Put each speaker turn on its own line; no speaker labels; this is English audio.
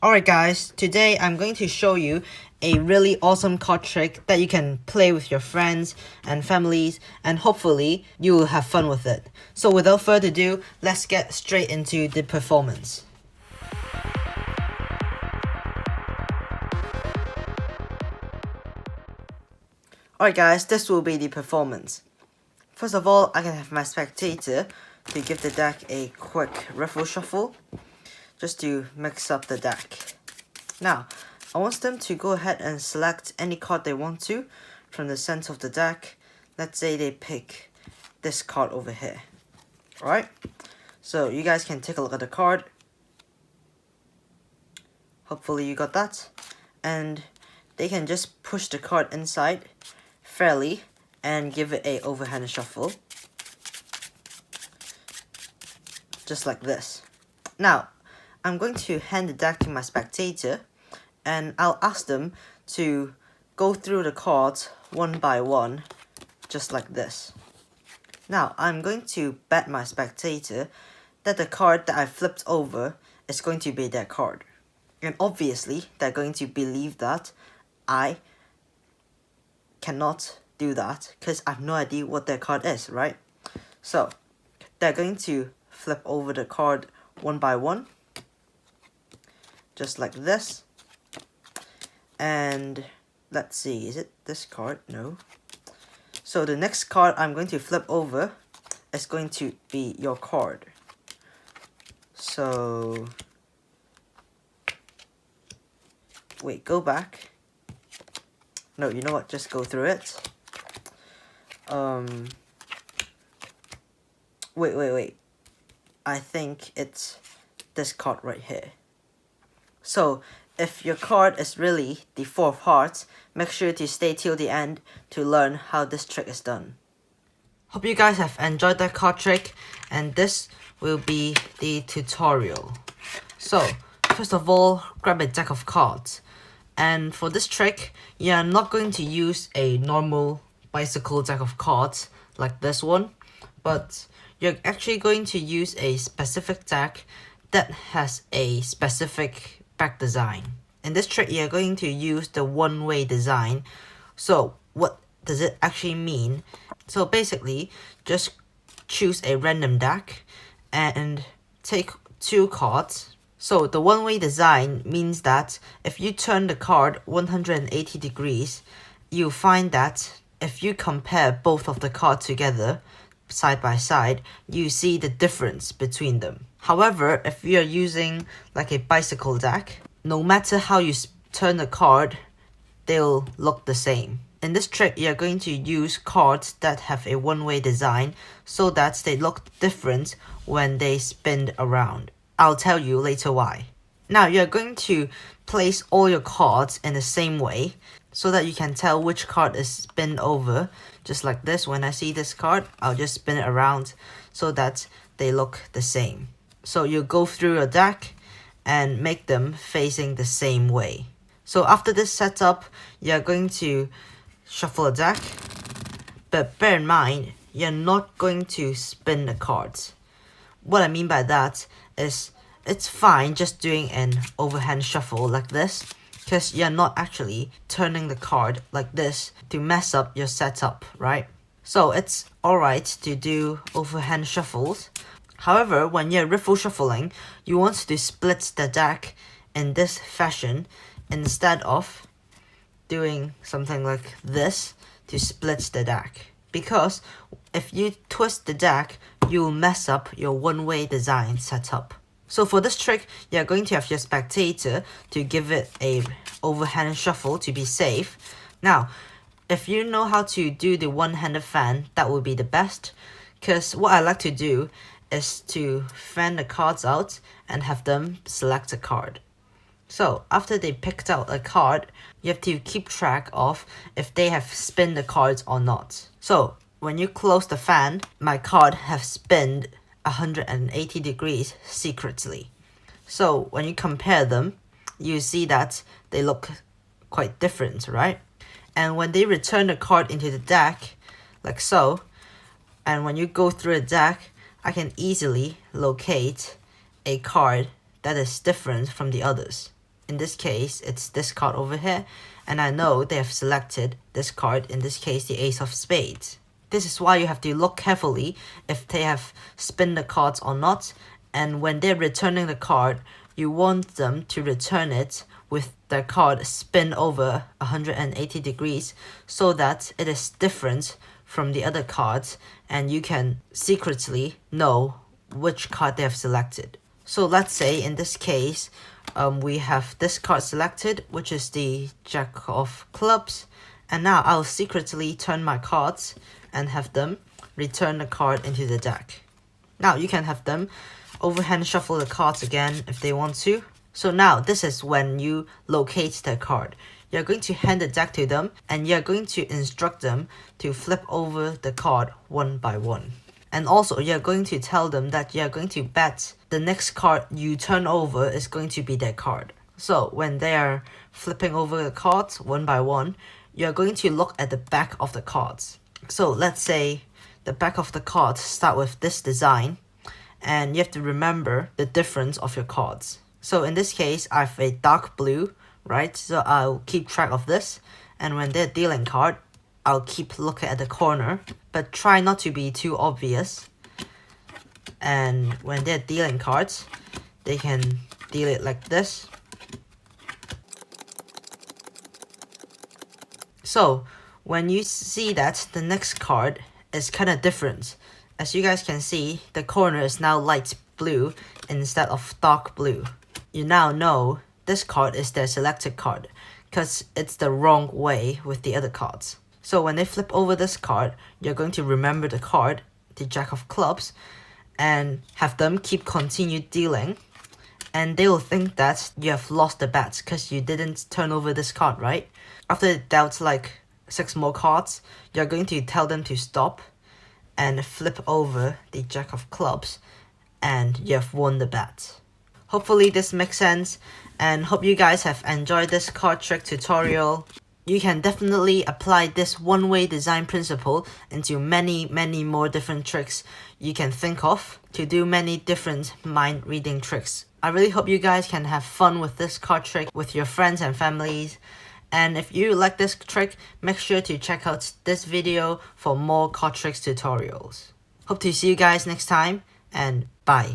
Alright guys, today I'm going to show you a really awesome card trick that you can play with your friends and families, and hopefully you will have fun with it. So without further ado, let's get straight into the performance. Alright guys, this will be the performance. First of all, I can have my spectator to give the deck a quick riffle shuffle, just to mix up the deck. Now, I want them to go ahead and select any card they want to from the center of the deck. Let's say they pick this card over here. Alright? So you guys can take a look at the card. Hopefully you got that. And they can just push the card inside fairly and give it a overhand shuffle. Just like this. Now, I'm going to hand the deck to my spectator, and I'll ask them to go through the cards one by one, just like this. Now, I'm going to bet my spectator that the card that I flipped over is going to be their card. And obviously, they're going to believe that I cannot do that, because I have no idea what their card is, right? So, they're going to flip over the card one by one, just like this. And let's see, is it this card? No. So the next card I'm going to flip over is going to be your card. So wait, go back. No, you know what? Just go through it. Wait. I think it's this card right here. So if your card is really the Four of Hearts, make sure to stay till the end to learn how this trick is done. Hope you guys have enjoyed that card trick, and this will be the tutorial. So, first of all, grab a deck of cards. And for this trick, you're not going to use a normal bicycle deck of cards like this one, but you're actually going to use a specific deck that has a specific back design. In this trick, you're going to use the one-way design. So what does it actually mean? So basically, just choose a random deck and take two cards. So the one-way design means that if you turn the card 180 degrees, you'll find that if you compare both of the cards together, side by side, you see the difference between them. However, if you're using like a bicycle deck, no matter how you turn the card, they'll look the same. In this trick, you're going to use cards that have a one-way design so that they look different when they spin around. I'll tell you later why. Now, you're going to place all your cards in the same way so that you can tell which card is spin over. Just like this, when I see this card, I'll just spin it around so that they look the same. So you go through your deck and make them facing the same way. So after this setup, you're going to shuffle a deck, but bear in mind, you're not going to spin the cards. What I mean by that is, it's fine just doing an overhand shuffle like this, because you're not actually turning the card like this to mess up your setup, right? So it's alright to do overhand shuffles. However, when you're riffle shuffling, you want to split the deck in this fashion instead of doing something like this to split the deck. Because if you twist the deck, you'll mess up your one-way design setup. So for this trick, you're going to have your spectator to give it a overhand shuffle to be safe. Now, if you know how to do the one-handed fan, that would be the best. Because what I like to do is to fan the cards out and have them select a card. So after they picked out a card, you have to keep track of if they have spun the cards or not. So when you close the fan, my card have spinned 180 degrees secretly. So when you compare them, you see that they look quite different, right? And when they return the card into the deck, like so, and when you go through a deck, I can easily locate a card that is different from the others. in this case, it's this card over here, and I know they have selected this card, in this case, the Ace of Spades. This is why you have to look carefully if they have spin the cards or not, and when they're returning the card, you want them to return it with their card spin over 180 degrees so that it is different from the other cards and you can secretly know which card they have selected. So let's say in this case, we have this card selected, which is the Jack of Clubs, and now I'll secretly turn my cards and have them return the card into the deck. Now you can have them overhand shuffle the cards again if they want to. So now this is when you locate their card. You're going to hand the deck to them and you're going to instruct them to flip over the card one by one. And also you're going to tell them that you're going to bet the next card you turn over is going to be their card. So when they are flipping over the cards one by one, you're going to look at the back of the cards. So let's say the back of the cards start with this design, and you have to remember the difference of your cards. So in this case, I have a dark blue, right? So I'll keep track of this, and when they're dealing card, I'll keep looking at the corner, but try not to be too obvious. And when they're dealing cards, they can deal it like this. So when you see that the next card is kind of different, as you guys can see, the corner is now light blue instead of dark blue. You now know this card is their selected card because it's the wrong way with the other cards. So when they flip over this card, you're going to remember the card, the Jack of Clubs, and have them keep continue dealing, and they will think that you have lost the bet because you didn't turn over this card, right? After they dealt like 6 more cards, you're going to tell them to stop and flip over the Jack of Clubs, and you have won the bet. Hopefully this makes sense, and hope you guys have enjoyed this card trick tutorial. You can definitely apply this one-way design principle into many more different tricks you can think of to do many different mind reading tricks. I really hope you guys can have fun with this card trick with your friends and families. And if you like this trick, make sure to check out this video for more card tricks tutorials. Hope to see you guys next time, and bye.